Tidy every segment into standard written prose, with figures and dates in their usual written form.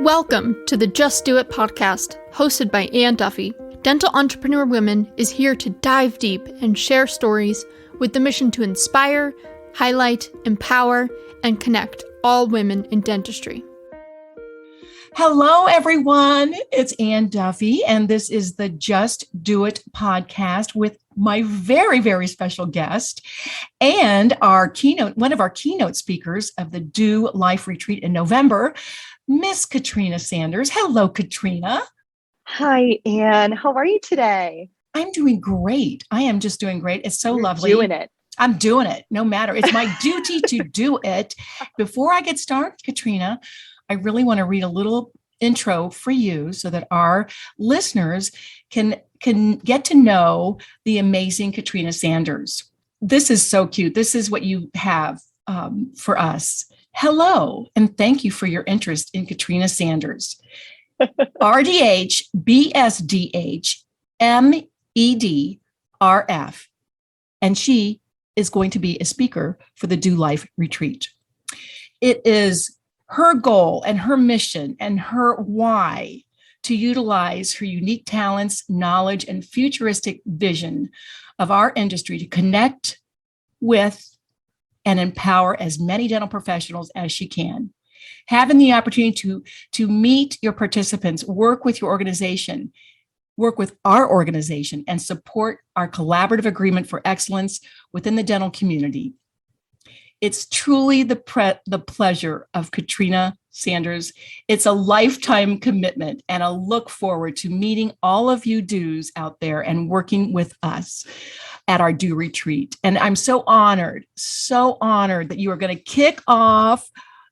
Welcome to the Just Do It podcast, hosted by Duffy. Dental Entrepreneur Women is here to dive deep and share stories with the mission to inspire, highlight, empower, and connect all women in dentistry. Hello, everyone. It's Duffy, and this is the Just Do It podcast with my very, very special guest and one of our keynote speakers of the DeW Life Retreat in November, Miss Katrina Sanders. Hello, Katrina. Hi, Anne. How are you today? I'm doing great. I am just doing great. It's so lovely. Doing it. I'm doing it. No matter. It's my duty to do it. Before I get started, Katrina, I really want to read a little intro for you so that our listeners can get to know the amazing Katrina Sanders. This is so cute. This is what you have for us. Hello, and thank you for your interest in Katrina Sanders. RDH, BSDH, MED, RF. And she is going to be a speaker for the DeW Life Retreat. It is her goal and her mission and her why to utilize her unique talents, knowledge, and futuristic vision of our industry to connect with and empower as many dental professionals as she can. Having the opportunity to meet your participants, work with your organization, work with our organization, and support our collaborative agreement for excellence within the dental community. It's truly the pleasure of Katrina Sanders. It's a lifetime commitment and a look forward to meeting all of you DEWs out there and working with us at our DeW retreat. And I'm so honored that you are going to kick off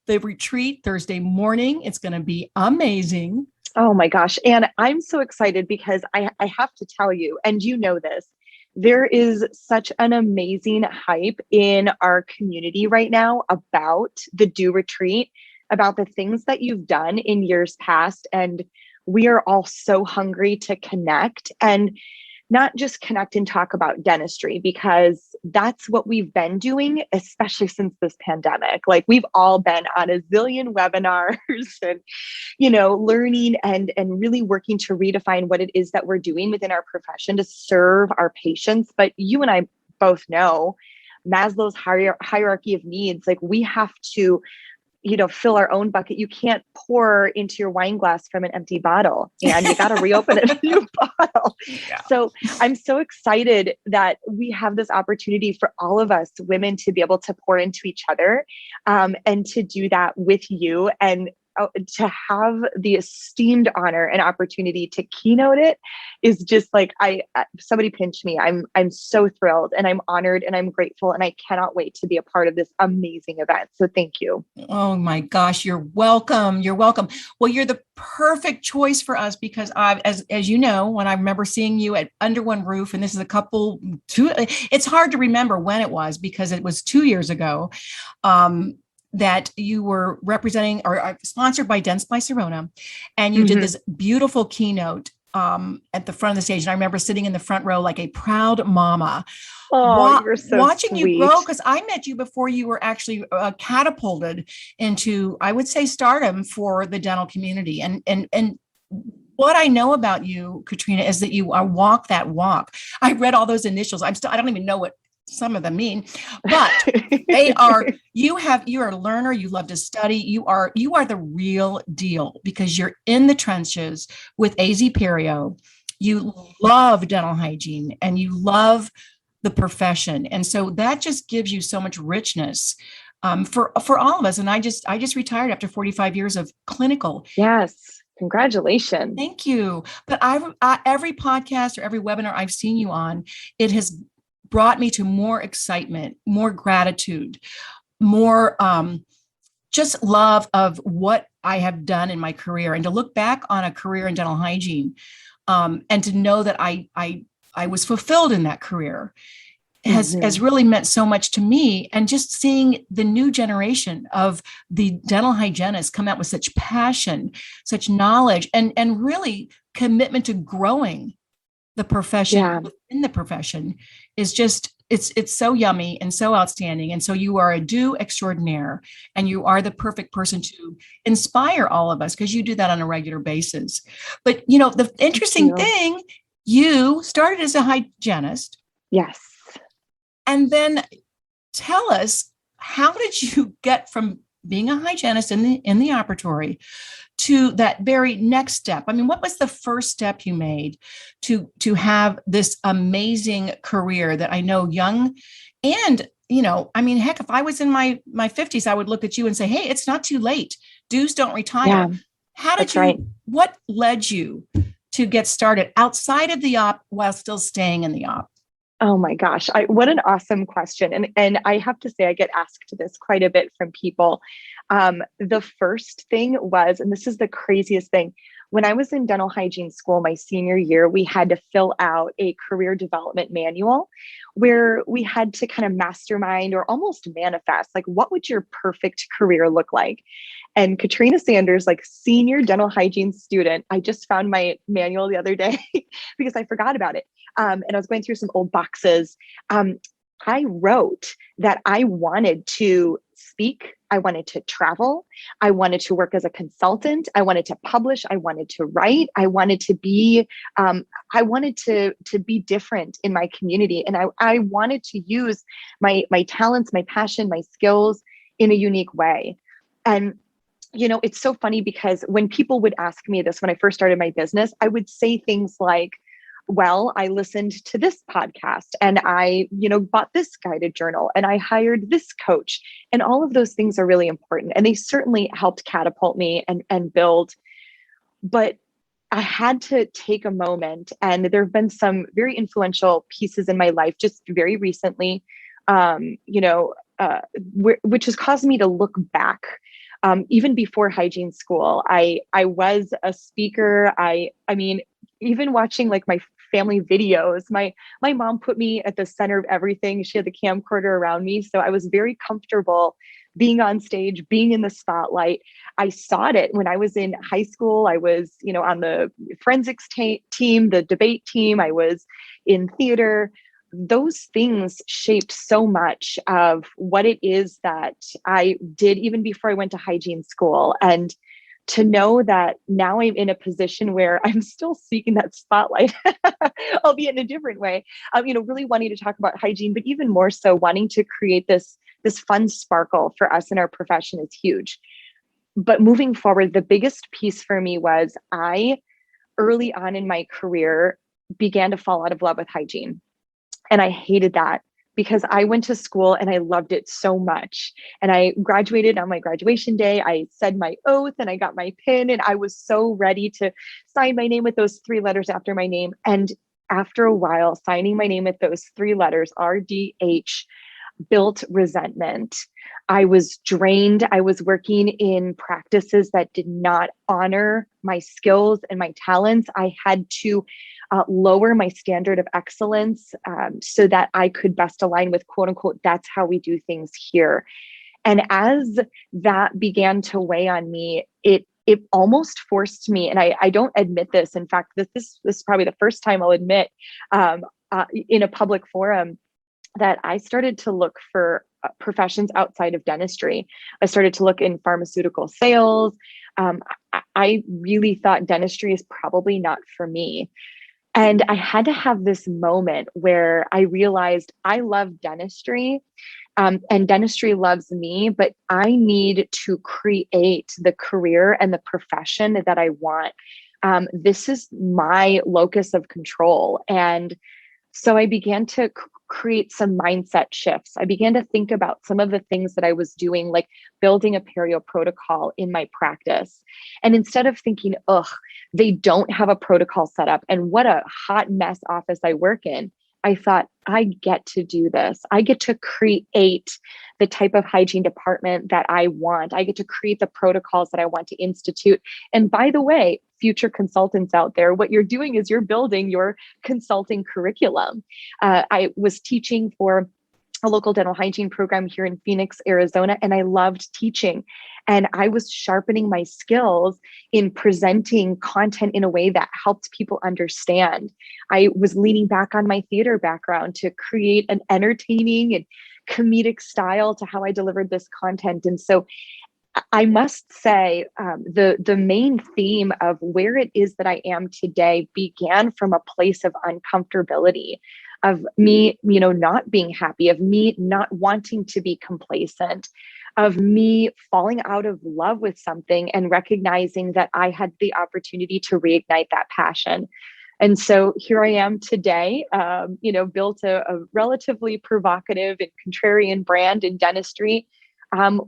the retreat Thursday morning. It's going to be amazing. Oh my gosh. And I'm so excited because I have to tell you, and you know this, there is such an amazing hype in our community right now about the DeW retreat, about the things that you've done in years past. And we are all so hungry to connect and not just connect and talk about dentistry, because that's what we've been doing, especially since this pandemic. Like, we've all been on a zillion webinars and, learning and really working to redefine what it is that we're doing within our profession to serve our patients. But you and I both know Maslow's hierarchy of needs. Like, we have to fill our own bucket. You can't pour into your wine glass from an empty bottle, and you got to reopen a new bottle. Yeah. So I'm so excited that we have this opportunity for all of us women to be able to pour into each other, and to do that with you, and to have the esteemed honor and opportunity to keynote it is just like, somebody pinch me. I'm so thrilled, and I'm honored, and I'm grateful, and I cannot wait to be a part of this amazing event. So thank you. Oh my gosh, you're welcome. You're welcome. Well, you're the perfect choice for us because as you know, when I remember seeing you at Under One Roof, and this is it's hard to remember when it was because it was 2 years ago, that you were representing or sponsored by Dents by Sirona, and you did this beautiful keynote at the front of the stage. And I remember sitting in the front row like a proud mama, you're so watching sweet. You grow, because I met you before you were actually catapulted into, I would say, stardom for the dental community. And what I know about you, Katrina, is that you walk that walk. I read all those initials. I don't even know what some of them mean, but you're a learner. You love to study. You are the real deal because you're in the trenches with AZ Perio. You love dental hygiene and you love the profession. And so that just gives you so much richness for all of us. And I just retired after 45 years of clinical. Yes. Congratulations. Thank you. But every podcast or every webinar I've seen you on, it has brought me to more excitement, more gratitude, more just love of what I have done in my career, and to look back on a career in dental hygiene, and to know that I was fulfilled in that career has really meant so much to me. And just seeing the new generation of the dental hygienists come out with such passion, such knowledge, and really commitment to growing the profession within the profession is just it's so yummy and so outstanding. And so you are a do extraordinaire, and you are the perfect person to inspire all of us because you do that on a regular basis. But the interesting thing, you started as a hygienist. Yes. And then tell us, how did you get from being a hygienist in the operatory to that very next step? I mean, what was the first step you made to have this amazing career that I know young and, I mean, heck, if I was in my 50s, I would look at you and say, hey, it's not too late. Dues don't retire. Yeah, how did what led you to get started outside of the op while still staying in the op? Oh my gosh, what an awesome question. And I have to say, I get asked this quite a bit from people. The first thing was, and this is the craziest thing, when I was in dental hygiene school, my senior year, we had to fill out a career development manual where we had to kind of mastermind or almost manifest, like, what would your perfect career look like? And Katrina Sanders, like senior dental hygiene student, I just found my manual the other day because I forgot about it. And I was going through some old boxes. I wrote that I wanted to speak. I wanted to travel. I wanted to work as a consultant. I wanted to publish. I wanted to write. I wanted to be, to be different in my community. And I wanted to use my talents, my passion, my skills in a unique way. And it's so funny because when people would ask me this, when I first started my business, I would say things like, well, I listened to this podcast and I, bought this guided journal and I hired this coach. And all of those things are really important. And they certainly helped catapult me and build. But I had to take a moment, and there have been some very influential pieces in my life just very recently, which has caused me to look back. Even before hygiene school, I was a speaker. I mean, even watching like my family videos, my mom put me at the center of everything. She had the camcorder around me. So I was very comfortable being on stage, being in the spotlight. I sought it when I was in high school. I was, on the forensics team, the debate team. I was in theater. Those things shaped so much of what it is that I did even before I went to hygiene school. And to know that now I'm in a position where I'm still seeking that spotlight, albeit in a different way, really wanting to talk about hygiene, but even more so wanting to create this fun sparkle for us in our profession is huge. But moving forward, the biggest piece for me was I, early on in my career, began to fall out of love with hygiene. And I hated that because I went to school and I loved it so much. And I graduated on my graduation day. I said my oath and I got my pin, and I was so ready to sign my name with those 3 letters after my name. And after a while, signing my name with those 3 letters, RDH, built resentment. I was drained. I was working in practices that did not honor my skills and my talents. I had to lower my standard of excellence so that I could best align with, quote unquote, that's how we do things here. And as that began to weigh on me, it almost forced me, and I don't admit this. In fact, this is probably the first time I'll admit in a public forum that I started to look for professions outside of dentistry. I started to look in pharmaceutical sales. I really thought dentistry is probably not for me. And I had to have this moment where I realized I love dentistry, and dentistry loves me, but I need to create the career and the profession that I want. This is my locus of control. And so I began to create some mindset shifts. I began to think about some of the things that I was doing, like building a perio protocol in my practice. And instead of thinking, they don't have a protocol set up and what a hot mess office I work in, I thought, I get to do this. I get to create the type of hygiene department that I want. I get to create the protocols that I want to institute. And by the way, future consultants out there, what you're doing is you're building your consulting curriculum. I was teaching for a local dental hygiene program here in Phoenix, Arizona, and I loved teaching. And I was sharpening my skills in presenting content in a way that helped people understand. I was leaning back on my theater background to create an entertaining and comedic style to how I delivered this content. And so I must say, the main theme of where it is that I am today began from a place of uncomfortability, of me, not being happy, of me not wanting to be complacent, of me falling out of love with something and recognizing that I had the opportunity to reignite that passion. And so here I am today, built a relatively provocative and contrarian brand in dentistry,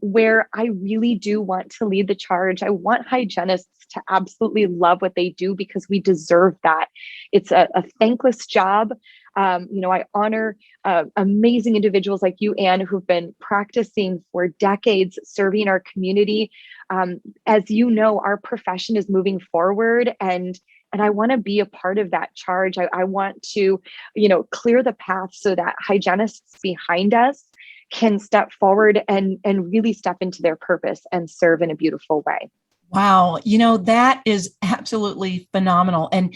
where I really do want to lead the charge. I want hygienists to absolutely love what they do because we deserve that. It's a thankless job. I honor amazing individuals like you, Anne, who've been practicing for decades, serving our community. As you know, our profession is moving forward, and I want to be a part of that charge. I want to, clear the path so that hygienists behind us can step forward and really step into their purpose and serve in a beautiful way. Wow. That is absolutely phenomenal. And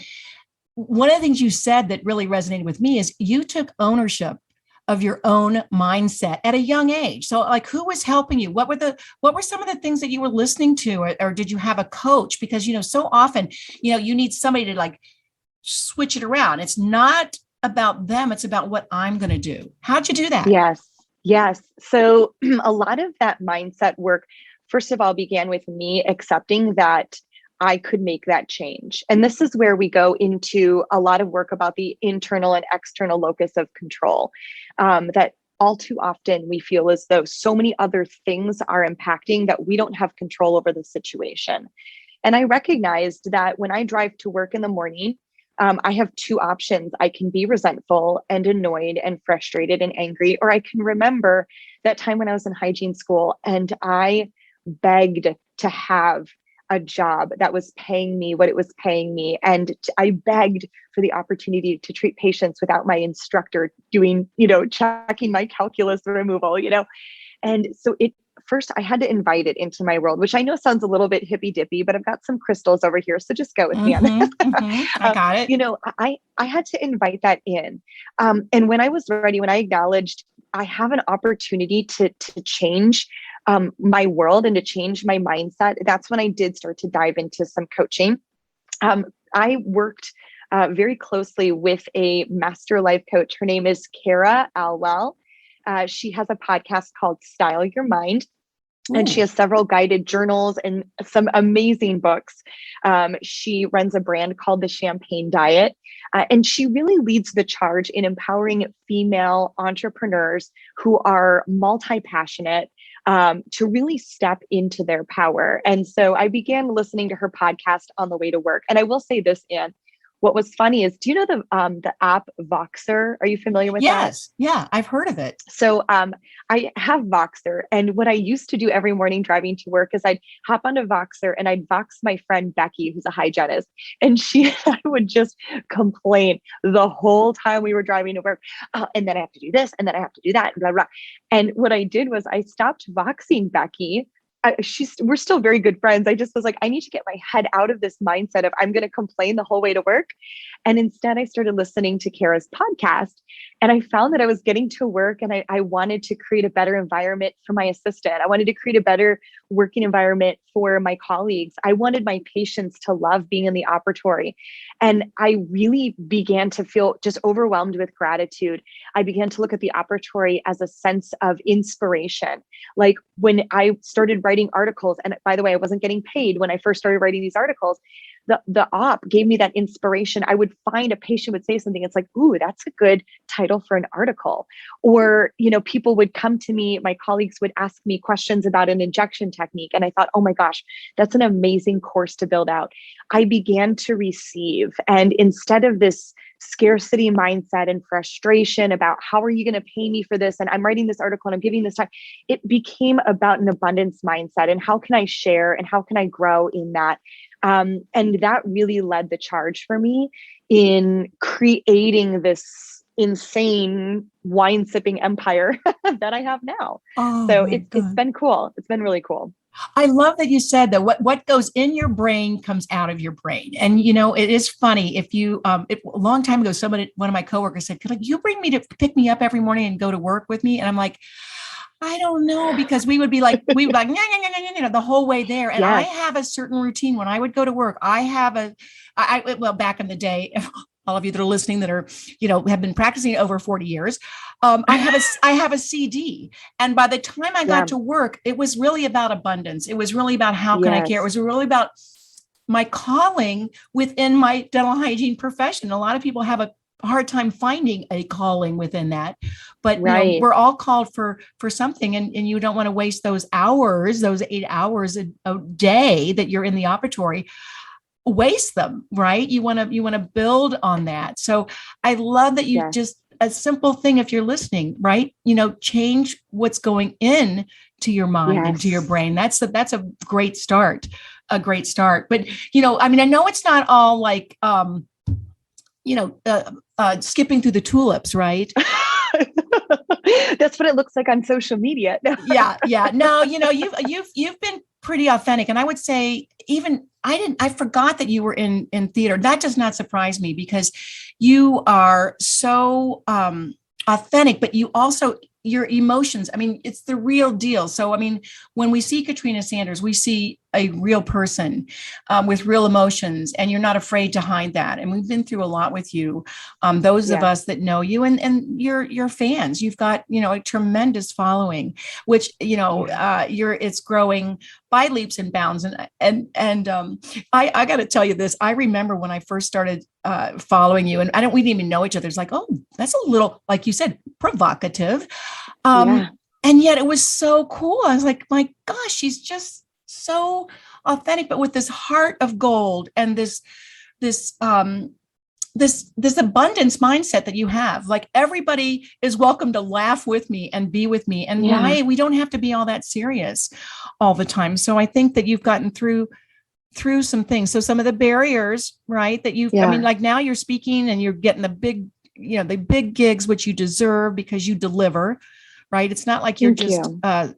one of the things you said that really resonated with me is you took ownership of your own mindset at a young age. So like, who was helping you? What were some of the things that you were listening to, or did you have a coach? Because, so often, you need somebody to like switch it around. It's not about them. It's about what I'm going to do. How'd you do that? Yes. So a lot of that mindset work, first of all, began with me accepting that I could make that change. And this is where we go into a lot of work about the internal and external locus of control, that all too often we feel as though so many other things are impacting that we don't have control over the situation. And I recognized that when I drive to work in the morning, I have two options. I can be resentful and annoyed and frustrated and angry, or I can remember that time when I was in hygiene school and I begged to have a job that was paying me what it was paying me. And I begged for the opportunity to treat patients without my instructor doing, checking my calculus removal, And so first I had to invite it into my world, which I know sounds a little bit hippy dippy, but I've got some crystals over here. So just go with me on that. I got it. I had to invite that in. And when I was ready, when I acknowledged I have an opportunity to change my world and to change my mindset, that's when I did start to dive into some coaching. I worked very closely with a master life coach. Her name is Kara Alwell. She has a podcast called Style Your Mind. And she has several guided journals and some amazing books. She runs a brand called the Champagne Diet. And she really leads the charge in empowering female entrepreneurs who are multi-passionate to really step into their power. And so I began listening to her podcast on the way to work. And I will say this, Anne, what was funny is, do you know the app Voxer? Are you familiar with that? Yes. Yeah, I've heard of it. So I have Voxer. And what I used to do every morning driving to work is I'd hop onto Voxer and I'd Vox my friend Becky, who's a hygienist. And she and I would just complain the whole time we were driving to work. And then I have to do this, and then I have to do that, and blah, blah. And what I did was I stopped Voxing Becky. We're still very good friends. I just was like, I need to get my head out of this mindset of I'm going to complain the whole way to work. And instead I started listening to Kara's podcast, and I found that I was getting to work and I wanted to create a better environment for my assistant. I wanted to create a better working environment for my colleagues. I wanted my patients to love being in the operatory. And I really began to feel just overwhelmed with gratitude. I began to look at the operatory as a sense of inspiration. Like when I started writing articles, and by the way, I wasn't getting paid when I first started writing these articles, the op gave me that inspiration. I would find a patient would say something. It's like, ooh, that's a good title for an article. Or, people would come to me, my colleagues would ask me questions about an injection technique. And I thought, oh my gosh, that's an amazing course to build out. I began to receive. And instead of this scarcity mindset and frustration about how are you going to pay me for this? And I'm writing this article and I'm giving this time. It became about an abundance mindset and how can I share and how can I grow in that? And that really led the charge for me in creating this insane wine sipping empire that I have now. So it's been cool. It's been really cool. I love that you said that what goes in your brain comes out of your brain. And, it is funny if you, a long time ago, one of my coworkers said, could you bring me to pick me up every morning and go to work with me? And I'm like, I don't know, because we would be like, the whole way there. And I have a certain routine when I would go to work. Well, back in the day, all of you that are listening that are, have been practicing over 40 years. I have a CD. And by the time I got to work, it was really about abundance. It was really about how can I care? It was really about my calling within my dental hygiene profession. A lot of people have a hard time finding a calling within that, but we're all called for something, and you don't want to waste those 8 hours a day that you're in the operatory, waste them, right? You want to build on that. So I love that you just a simple thing, if you're listening, right? Change what's going in to your mind and to your brain. That's a great start, But, I know it's not all like, skipping through the tulips, right? That's what it looks like on social media. Yeah. No, you've been pretty authentic. And I would say I forgot that you were in theater. That does not surprise me, because you are so authentic, but you also, your emotions, it's the real deal. So, when we see Katrina Sanders, we see a real person with real emotions, and you're not afraid to hide that. And we've been through a lot with you. Those of us that know you and your fans, you've got, a tremendous following, which, it's growing by leaps and bounds. And I got to tell you this. I remember when I first started following you, and we didn't even know each other. It's like, oh, that's a little, like you said, provocative. And yet it was so cool. I was like, my gosh, she's just so authentic, but with this heart of gold and this abundance mindset that you have. Like, everybody is welcome to laugh with me and be with me. And why we don't have to be all that serious all the time. So I think that you've gotten through some things. So some of the barriers, right, that you've, like now you're speaking and you're getting the big gigs, which you deserve because you deliver. Right. It's not like you're I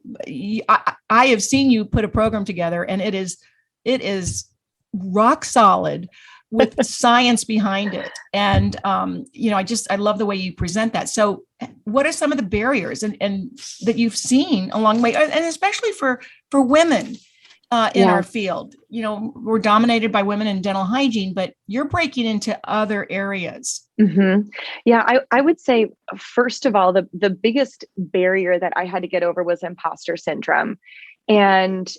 have seen you put a program together, and it is rock solid with science behind it. And, I love the way you present that. So what are some of the barriers and that you've seen along the way, and especially for women in our field? We're dominated by women in dental hygiene, but you're breaking into other areas. Mm-hmm. Yeah, I would say, first of all, the biggest barrier that I had to get over was imposter syndrome. And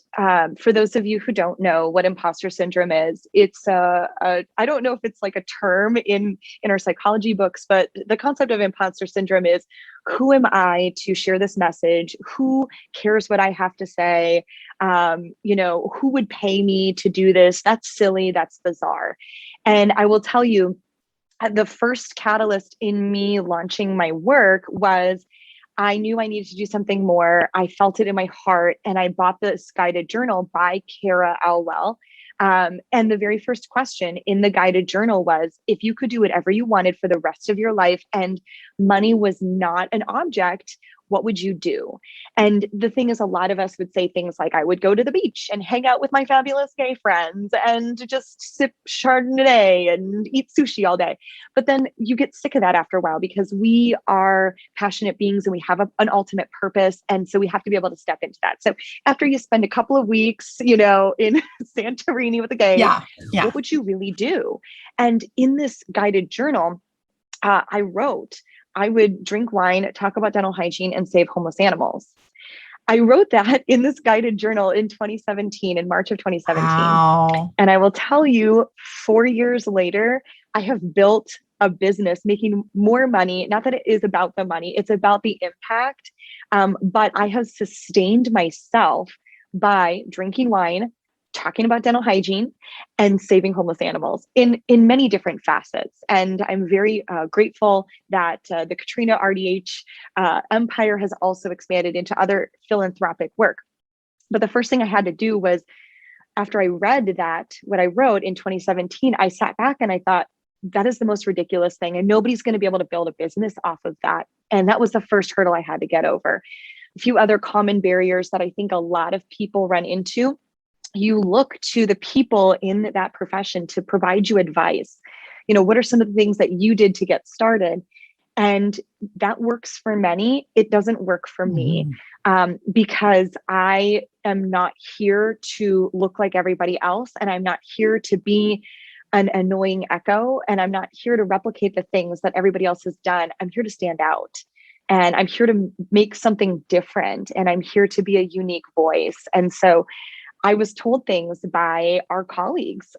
for those of you who don't know what imposter syndrome is, it's I don't know if it's like a term in our psychology books, but the concept of imposter syndrome is, who am I to share this message? Who cares what I have to say? Who would pay me to do this? That's silly. That's bizarre. And I will tell you, the first catalyst in me launching my work was, I knew I needed to do something more. I felt it in my heart, and I bought this guided journal by Kara Alwell. And the very first question in the guided journal was, if you could do whatever you wanted for the rest of your life and money was not an object, what would you do? And the thing is, a lot of us would say things like, I would go to the beach and hang out with my fabulous gay friends and just sip Chardonnay and eat sushi all day. But then you get sick of that after a while, because we are passionate beings and we have an ultimate purpose. And so we have to be able to step into that. So after you spend a couple of weeks, in Santorini with the gays, what would you really do? And in this guided journal, I wrote, I would drink wine, talk about dental hygiene, and save homeless animals. I wrote that in this guided journal in 2017, in March of 2017. Wow. And I will tell you, 4 years later, I have built a business making more money. Not that it is about the money, it's about the impact. But I have sustained myself by drinking wine, talking about dental hygiene, and saving homeless animals in many different facets. And I'm very grateful that the Katrina RDH empire has also expanded into other philanthropic work. But the first thing I had to do was, after I read that, what I wrote in 2017, I sat back and I thought, that is the most ridiculous thing. And nobody's going to be able to build a business off of that. And that was the first hurdle I had to get over. A few other common barriers that I think a lot of people run into. You look to the people in that profession to provide you advice. What are some of the things that you did to get started? And that works for many. It doesn't work for me, because I am not here to look like everybody else. And I'm not here to be an annoying echo. And I'm not here to replicate the things that everybody else has done. I'm here to stand out. And I'm here to make something different. And I'm here to be a unique voice. And so I was told things by our colleagues,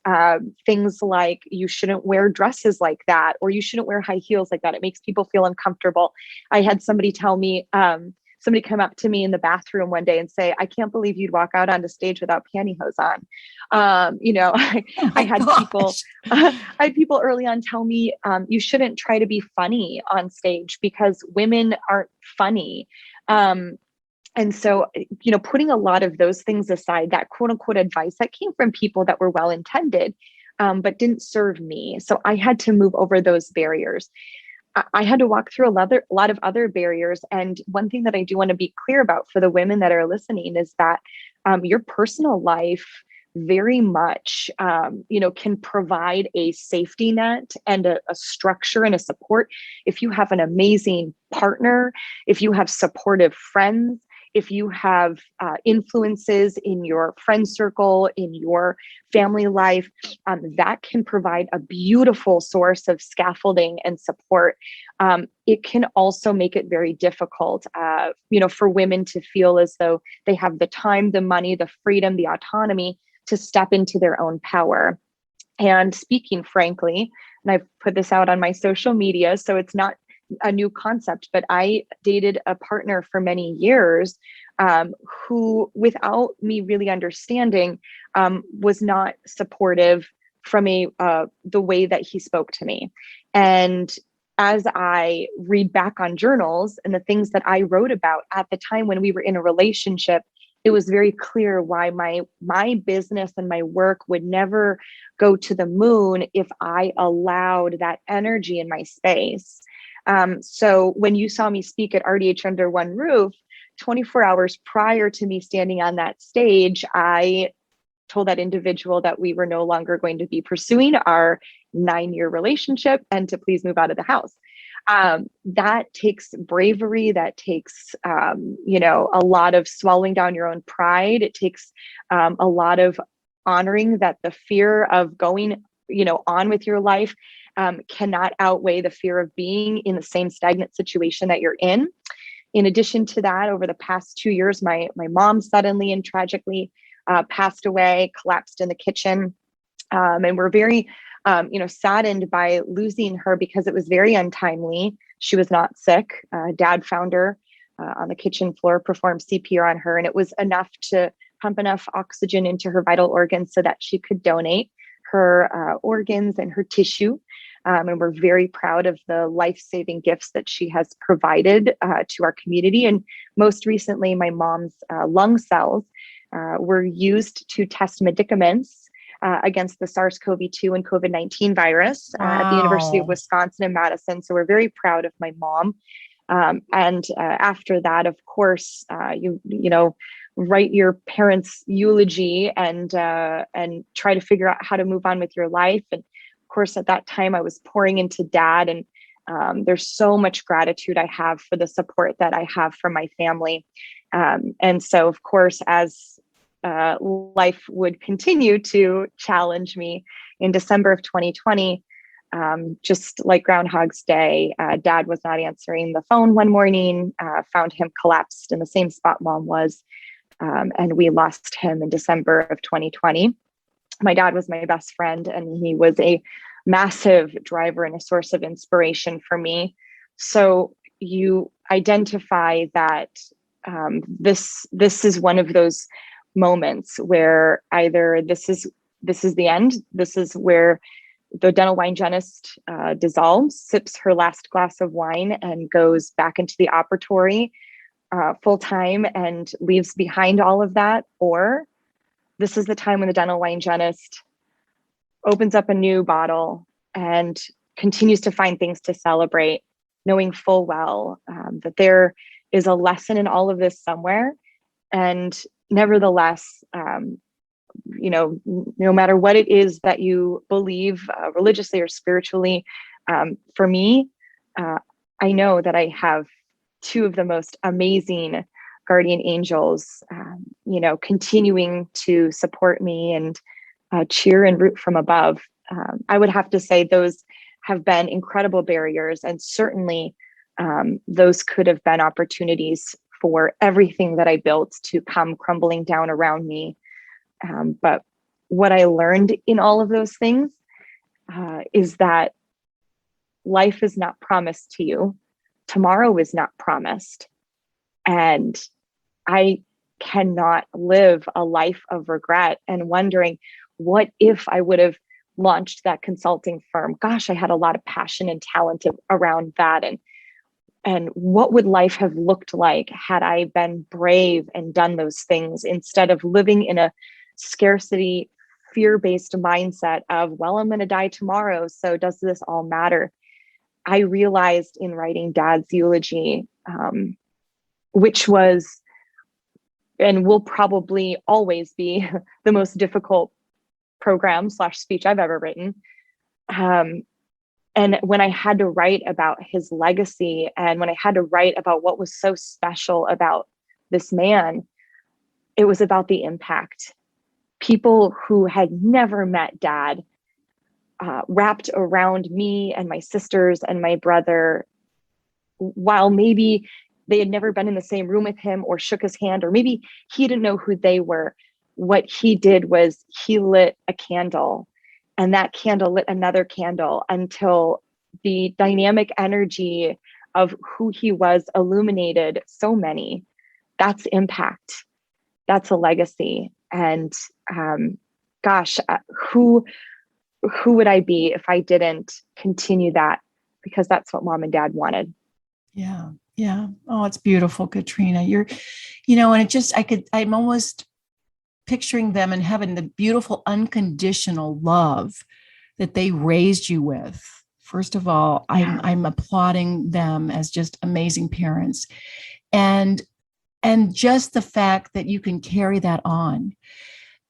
things like, you shouldn't wear dresses like that, or you shouldn't wear high heels like that. It makes people feel uncomfortable. I had somebody tell me, somebody come up to me in the bathroom one day and say, I can't believe you'd walk out onto stage without pantyhose on. I had people early on tell me, you shouldn't try to be funny on stage because women aren't funny. And so, putting a lot of those things aside, that quote unquote advice that came from people that were well-intended, but didn't serve me. So I had to move over those barriers. I had to walk through a lot of other barriers. And one thing that I do want to be clear about for the women that are listening is that your personal life very much, can provide a safety net and a structure and a support. If you have an amazing partner, if you have supportive friends, if you have influences in your friend circle, in your family life, that can provide a beautiful source of scaffolding and support. It can also make it very difficult, for women to feel as though they have the time, the money, the freedom, the autonomy to step into their own power. And speaking frankly, and I've put this out on my social media, so it's not a new concept, but I dated a partner for many years who, without me really understanding, was not supportive from the way that he spoke to me. And as I read back on journals and the things that I wrote about at the time when we were in a relationship, it was very clear why my business and my work would never go to the moon if I allowed that energy in my space. So when you saw me speak at RDH Under One Roof, 24 hours prior to me standing on that stage, I told that individual that we were no longer going to be pursuing our 9-year relationship and to please move out of the house. That takes bravery. That takes, a lot of swallowing down your own pride. It takes a lot of honoring that the fear of going, on with your life cannot outweigh the fear of being in the same stagnant situation that you're in. In addition to that, over the past 2 years, my mom suddenly and tragically passed away, collapsed in the kitchen. And we're very, saddened by losing her because it was very untimely. She was not sick. Dad found her on the kitchen floor, performed CPR on her, and it was enough to pump enough oxygen into her vital organs so that she could donate her organs and her tissue. And we're very proud of the life-saving gifts that she has provided to our community. And most recently, my mom's lung cells were used to test medicaments against the SARS-CoV-2 and COVID-19 virus at the University of Wisconsin in Madison. So we're very proud of my mom. And after that, of course, you write your parents' eulogy and try to figure out how to move on with your life. And of course, at that time, I was pouring into Dad, and there's so much gratitude I have for the support that I have from my family. And so, of course, as life would continue to challenge me in December of 2020, just like Groundhog's Day, Dad was not answering the phone one morning, found him collapsed in the same spot Mom was. And we lost him in December of 2020. My dad was my best friend, and he was a massive driver and a source of inspiration for me. So you identify that this is one of those moments where either this is the end, this is where the dental hygienist dissolves, sips her last glass of wine, and goes back into the operatory full time and leaves behind all of that, or this is the time when the dental hygienist opens up a new bottle and continues to find things to celebrate, knowing full well that there is a lesson in all of this somewhere. And nevertheless, no matter what it is that you believe religiously or spiritually, for me, I know that I have two of the most amazing guardian angels, continuing to support me and cheer and root from above. I would have to say those have been incredible barriers, and certainly those could have been opportunities for everything that I built to come crumbling down around me. But what I learned in all of those things is that life is not promised to you. Tomorrow is not promised. And I cannot live a life of regret and wondering, what if I would have launched that consulting firm? Gosh, I had a lot of passion and talent around that. And what would life have looked like had I been brave and done those things, instead of living in a scarcity, fear-based mindset of, well, I'm going to die tomorrow, so does this all matter? I realized in writing Dad's eulogy, which was and will probably always be the most difficult program/speech I've ever written. And when I had to write about his legacy, and when I had to write about what was so special about this man, it was about the impact. People who had never met Dad wrapped around me and my sisters and my brother, while maybe they had never been in the same room with him or shook his hand, or maybe he didn't know who they were. What he did was he lit a candle, and that candle lit another candle until the dynamic energy of who he was illuminated so many. That's impact. That's a legacy. And who would I be if I didn't continue that? Because that's what Mom and Dad wanted. Yeah. Yeah. Oh, it's beautiful, Katrina. And I'm almost picturing them in heaven, the beautiful unconditional love that they raised you with. First of all, I'm applauding them as just amazing parents. And just the fact that you can carry that on,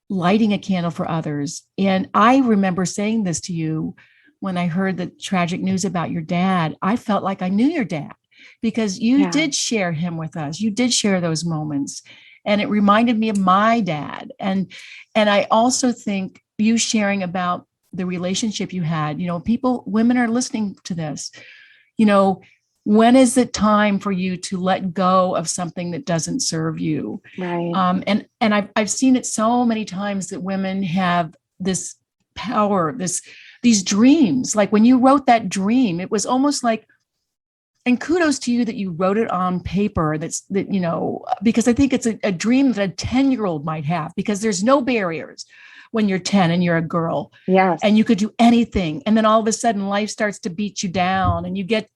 lighting a candle for others. And I remember saying this to you when I heard the tragic news about your dad. I felt like I knew your dad, because you did share him with us. You did share those moments. And it reminded me of my dad. And I also think you sharing about the relationship you had, women are listening to this, when is it time for you to let go of something that doesn't serve you? Right. And I've seen it so many times that women have this power, these dreams. Like when you wrote that dream, it was almost like, and kudos to you that you wrote it on paper. Because I think it's a dream that a 10-year-old might have, because there's no barriers when you're 10 and you're a girl. Yes. And you could do anything. And then all of a sudden life starts to beat you down, and you get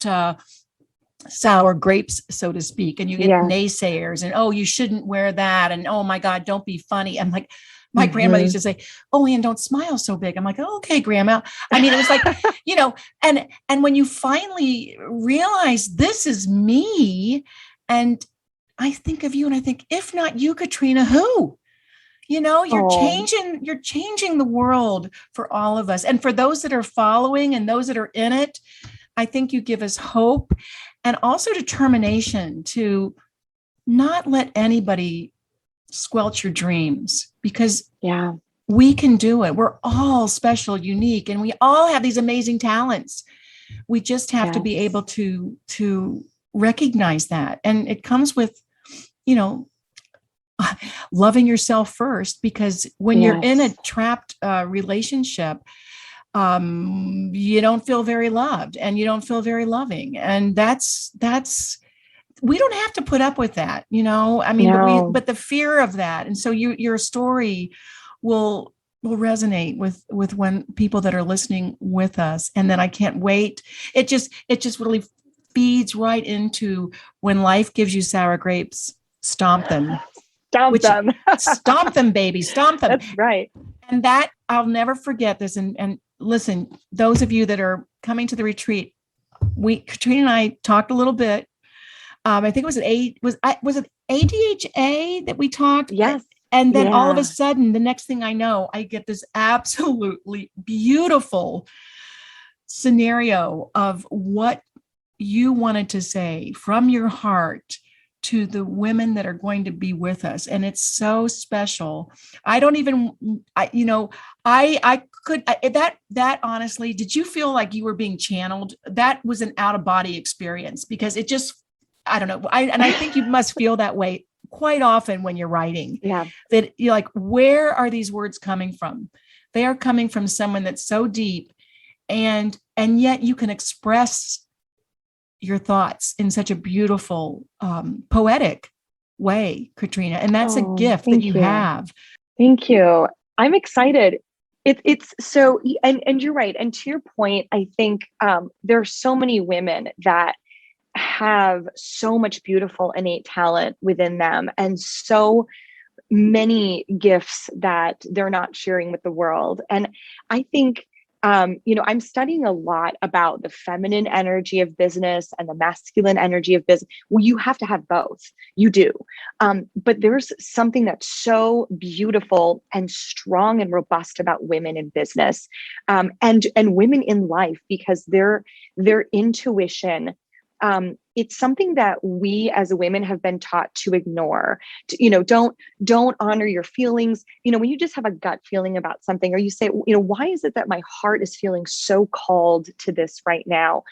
sour grapes, so to speak. And you get naysayers, and, oh, you shouldn't wear that. And, oh my God, don't be funny. I'm like, my grandmother used to say, oh, Ann, don't smile so big. I'm like, oh, okay, Grandma. I mean, it was like, and when you finally realize this is me, and I think of you and I think, if not you, Katrina, who? You're changing the world for all of us. And for those that are following and those that are in it, I think you give us hope and also determination to not let anybody squelch your dreams, because we can do it. We're all special, unique, and we all have these amazing talents. We just have to be able to recognize that. And it comes with, loving yourself first, because when you're in a trapped relationship, you don't feel very loved and you don't feel very loving. And that's we don't have to put up with that, but the fear of that. And so your story will resonate with when people that are listening with us. And then I can't wait. It just really feeds right into, when life gives you sour grapes, stomp them. Stomp them, baby. Stomp them. That's right. And that, I'll never forget this. And listen, those of you that are coming to the retreat, Katrina and I talked a little bit I think it was it ADHA that we talked? Yes. And then all of Yeah. a sudden, the next thing I know, I get this absolutely beautiful scenario of what you wanted to say from your heart to the women that are going to be with us. And it's so special. I don't even, I could, that honestly, did you feel like you were being channeled? That was an out of body experience because it just, I don't know. I think you must feel that way quite often when you're writing. Yeah. That you're like, where are these words coming from? They are coming from someone that's so deep, and yet you can express your thoughts in such a beautiful, poetic way, Katrina. And that's a gift that you have. Thank you. I'm excited. It's so, and you're right. And to your point, I think there are so many women that have so much beautiful innate talent within them and so many gifts that they're not sharing with the world. And I think, I'm studying a lot about the feminine energy of business and the masculine energy of business. Well, you have to have both. You do. But there's something that's so beautiful and strong and robust about women in business, and women in life, because their intuition, it's something that we as women have been taught to ignore. Don't honor your feelings. When you just have a gut feeling about something, or you say, why is it that my heart is feeling so called to this right now?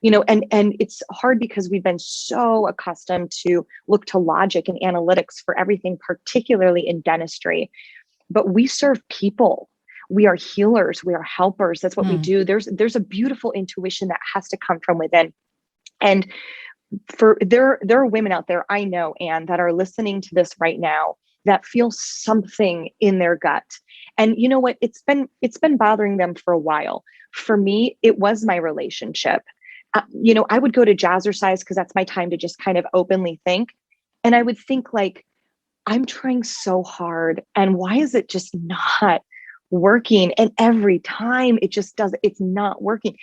And it's hard because we've been so accustomed to look to logic and analytics for everything, particularly in dentistry. But we serve people. We are healers. We are helpers. That's what we do. There's a beautiful intuition that has to come from within. And there are women out there, I know, Anne, that are listening to this right now that feel something in their gut. And you know what? It's been bothering them for a while. For me, it was my relationship. I would go to Jazzercise because that's my time to just kind of openly think. And I would think like, I'm trying so hard. And why is it just not working? And every time it's not working.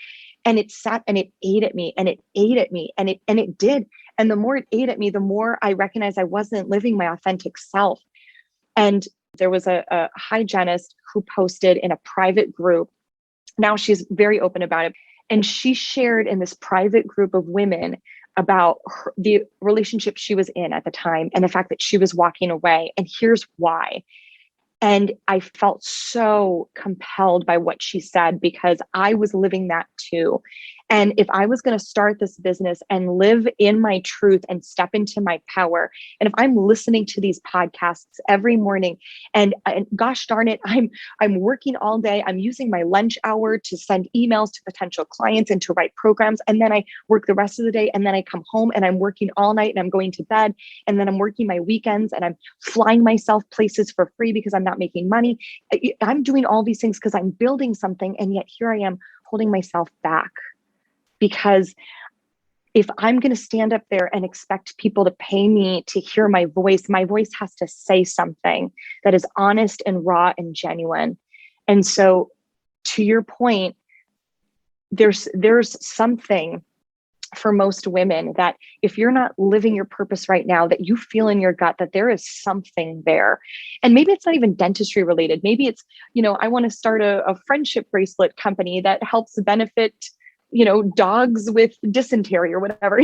And it sat and it ate at me and it ate at me and it did. And the more it ate at me, the more I recognized I wasn't living my authentic self. And there was a hygienist who posted in a private group. Now she's very open about it. And she shared in this private group of women about the relationship she was in at the time and the fact that she was walking away. And here's why. And I felt so compelled by what she said because I was living that too. And if I was going to start this business and live in my truth and step into my power, and if I'm listening to these podcasts every morning and gosh darn it, I'm working all day, I'm using my lunch hour to send emails to potential clients and to write programs. And then I work the rest of the day and then I come home and I'm working all night and I'm going to bed. And then I'm working my weekends and I'm flying myself places for free because I'm not making money. I'm doing all these things because I'm building something. And yet here I am holding myself back. Because if I'm going to stand up there and expect people to pay me to hear my voice has to say something that is honest and raw and genuine. And so to your point, there's something for most women that if you're not living your purpose right now, that you feel in your gut that there is something there. And maybe it's not even dentistry related. Maybe it's, I want to start a friendship bracelet company that helps benefit dogs with dysentery or whatever,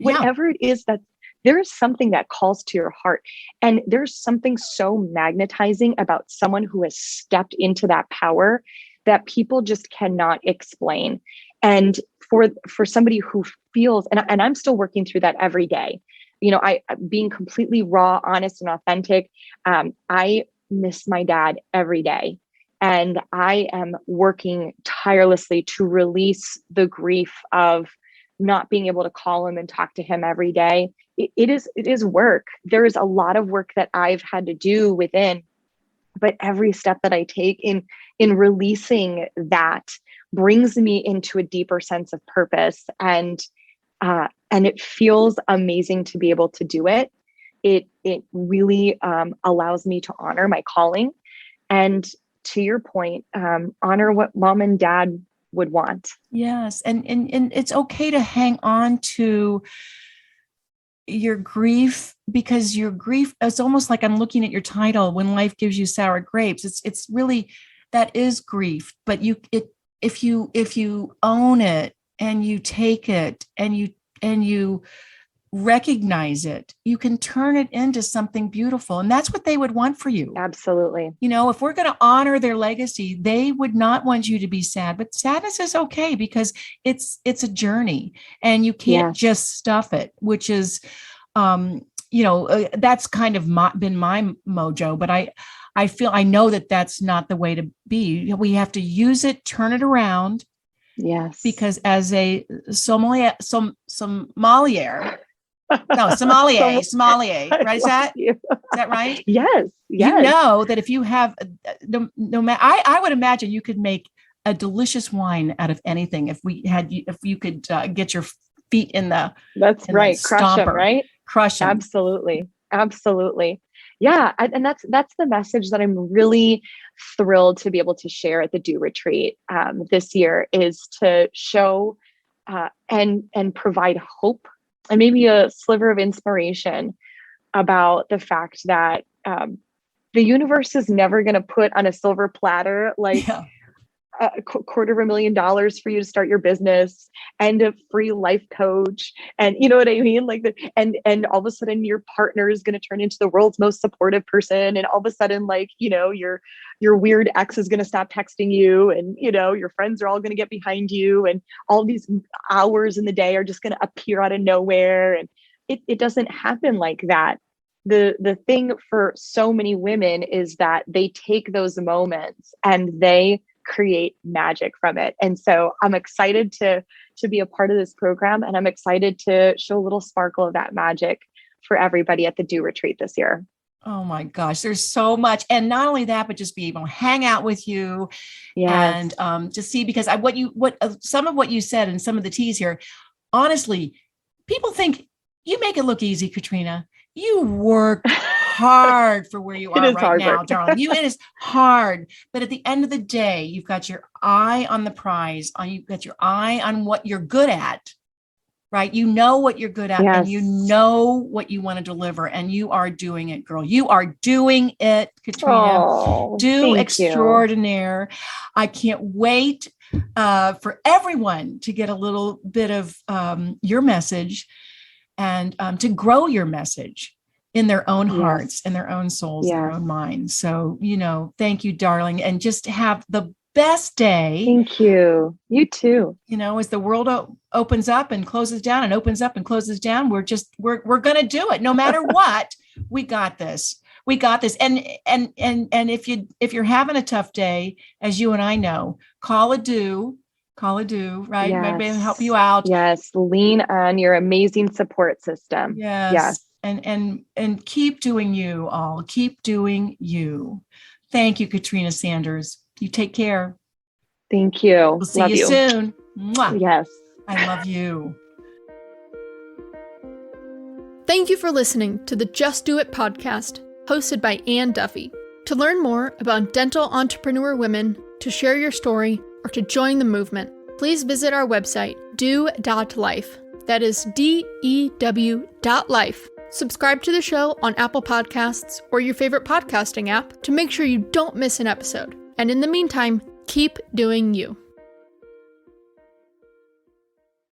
whatever it is, that there is something that calls to your heart. And there's something so magnetizing about someone who has stepped into that power that people just cannot explain. And for somebody who feels, and I'm still working through that every day, I being completely raw, honest, and authentic. I miss my dad every day. And I am working tirelessly to release the grief of not being able to call him and talk to him every day. It is work. There is a lot of work that I've had to do within, but every step that I take in releasing that brings me into a deeper sense of purpose. And it feels amazing to be able to do it. It really allows me to honor my calling. And to your point, honor what mom and dad would want. Yes. And it's okay to hang on to your grief, because your grief, it's almost like I'm looking at your title, When Life Gives You Sour Grapes. It's really, that is grief, but if you own it and you take it and you recognize it, you can turn it into something beautiful. And that's what they would want for you. Absolutely. If we're going to honor their legacy, they would not want you to be sad, but sadness is okay because it's a journey and you can't just stuff it, which is, that's kind of been my mojo, but I know that that's not the way to be. We have to use it, turn it around. Yes. Because as a sommelier, right? Is that right? Yes. You know that if you have no matter, I would imagine you could make a delicious wine out of anything if you could get your feet in the. That's right. The Crush them, right? Crush them. Absolutely. Yeah. And that's the message that I'm really thrilled to be able to share at the DeW retreat this year, is to show and provide hope and maybe a sliver of inspiration about the fact that the universe is never going to put on a silver platter $250,000 for you to start your business and a free life coach. And you know what I mean? And all of a sudden your partner is going to turn into the world's most supportive person. And all of a sudden, your weird ex is going to stop texting you, and, your friends are all going to get behind you, and all these hours in the day are just going to appear out of nowhere. And it doesn't happen like that. The thing for so many women is that they take those moments and they create magic from it. And so I'm excited to be a part of this program, and I'm excited to show a little sparkle of that magic for everybody at the DeW retreat this year. Oh my gosh, there's so much. And not only that, but just be able to hang out with you and to see, because some of what you said and some of the teas here, honestly, people think you make it look easy, Katrina. You work hard for where you are right now, darling. It is hard. But at the end of the day, you've got your eye on the prize. You've got your eye on what you're good at, right? You know what you're good at, and you know what you want to deliver, and you are doing it, girl. You are doing it, Katrina. Do extraordinaire. I can't wait for everyone to get a little bit of your message and to grow your message in their own hearts and their own souls, their own minds. So, thank you, darling. And just have the best day. Thank you. You too. As the world opens up and closes down and opens up and closes down, we're going to do it no matter what. We got this. And if you're having a tough day, as you and I know, call a DeW, right? Yes. Maybe help you out. Yes. Lean on your amazing support system. Yes. And keep doing you all. Keep doing you. Thank you, Katrina Sanders. You take care. Thank you. We'll see you soon. Mwah. Yes. I love you. Thank you for listening to the Just Do It podcast, hosted by Ann Duffy. To learn more about dental entrepreneur women, to share your story, or to join the movement, please visit our website, dew.life. That is DEW.life. Subscribe to the show on Apple Podcasts or your favorite podcasting app to make sure you don't miss an episode. And in the meantime, keep doing you.